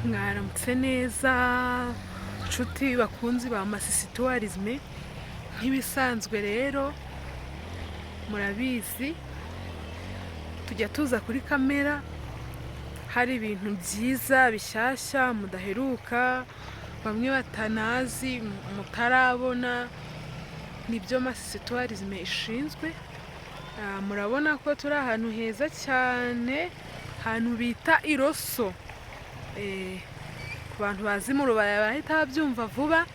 mwaramutse neza nshuti bakunzi ba Masisi Tourisme. Nk'ibisanzwe rero murabizi tujya tuza kuri kamera hari ibintu byiza bishyashya mudaheruka, bamwe batanazi mutarabona, nibyo Masisi Tourisme ishinzwe. Murabona ko turi ahantu heza cyane, ahantu bita Iroso. Ku bantu bazi mu Rubaya bahita babyumva vuba.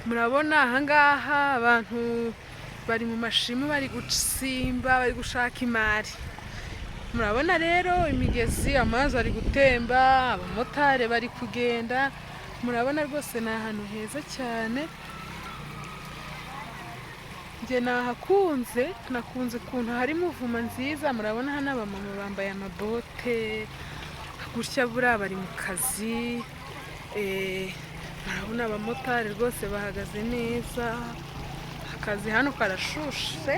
Murabona ahangaha abantu bari mu mashimo, bari gusimba, bari gushaka imari. Murabona rero imigezi, amazi ari gutemba, abamotari bari kugenda. Murabona rwose ni ahantu heza cyane. Njye nakunze ukuntu hari muvuma nziza. Murabona hano abamama bambaye amabote gutya, buriya bari mu kazi. Murabona abamotari rwose bahagaze neza, akazi hano karashushe.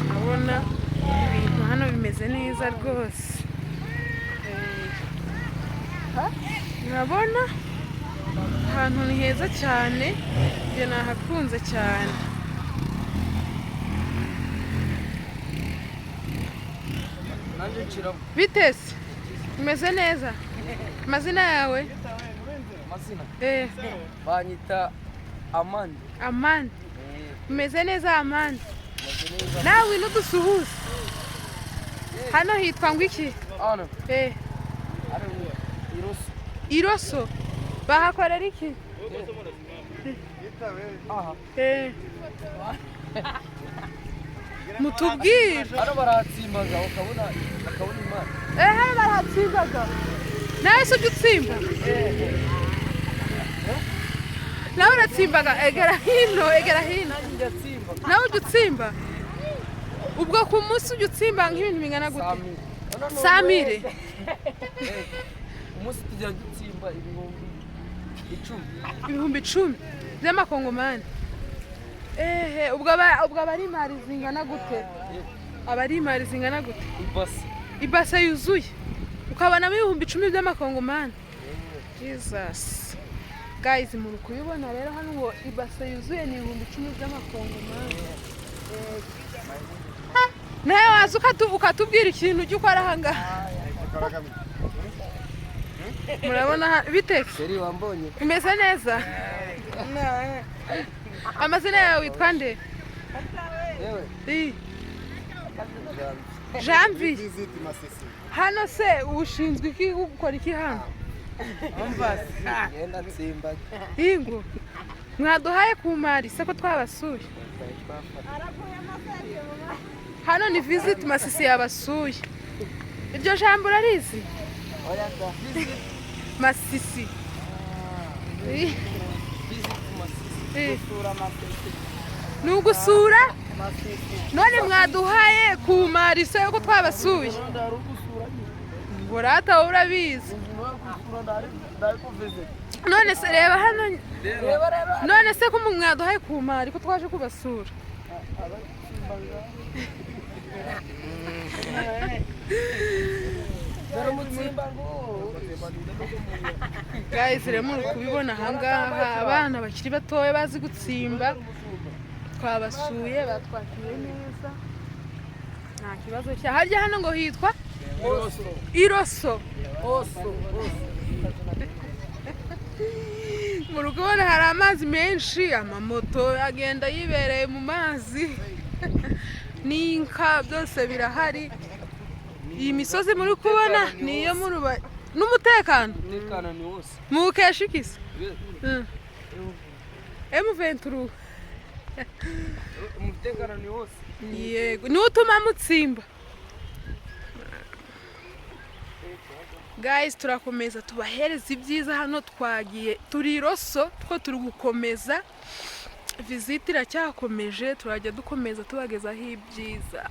Murabona ibintu hano bimeze neza rwose. Murabona ahantu ni heza cyane, njye nahakunze cyane. Bitese umeze neza? Amazina yawe? Banyita Amani. Amani. Umeze neza Amani? Nawe nudusuhuze. Hano hitwa ngo iki? Hano? Iroso. Iroso? Bahakorera iki? Aha. Mutubwire. Hano barahatsimbaga ukabona imana. Hano barahatsimbaga. Nawe se ujya utsimba? Nawe uratsimbaga? Egera hino. Nawe ujya utsimba? Ubwo ku munsi ujya utsimba nk'ibintu bingana gute? Samire. Umunsi tujya dutsimba ibihumbi 10 by'amakongomani. Ubwo abari imari zingana gute? Abari imari zingana gute? Ibase yuzuye ukabonamo ibihumbi 10 by'amakongomani. Jesus guys, muri kubibona rero hano ngo ibase yuzuye ni ibihumbi 10 by'amakongomani. Nawe waza ukatubwira ikintu ujya ukora ahangaha. Murabona biteke? Seri wambonye. Umeze neza? Amazina yawe witwa nde? Yewe. Janvier. Hano se ushinzwe iki, gukora iki hano? Yenda nsimba. Ingo. Mwaduhaye ku mari se ko twabasuye. Hano ni visit Masisi yabasuye. Iryo jambo urarizi? Masisi. Nugusura? None mwaduhaye ku mari se ko twabasuye. Burata urabizi. None se reba hano. None se ko mwaduhaye ku mari ko twaje kubasura. Guys, rero muri kubibona ahangaha abana bakiri batoya bazi gutsimba twabasuye, batwakiriye neza, nta kibazo cya. Harya hano ngo hitwa Iroso. Muri kubona hari amazi menshi, amamoto agenda yibereye mu mazi n'inka byose birahari. Iyi misozi muri kubona niyo mu Rubaya. N'umutekano ni wose. Mukesha ikisi? M23. Umutekano ni wose. Yego, ni utuma mutsimba. Guys, turakomeza tubahereza ibyiza hano twagiye. Turi Iroso, two turi gukomeza. Visit iracyakomeje, turajya dukomeza tubagezaho ibyiza.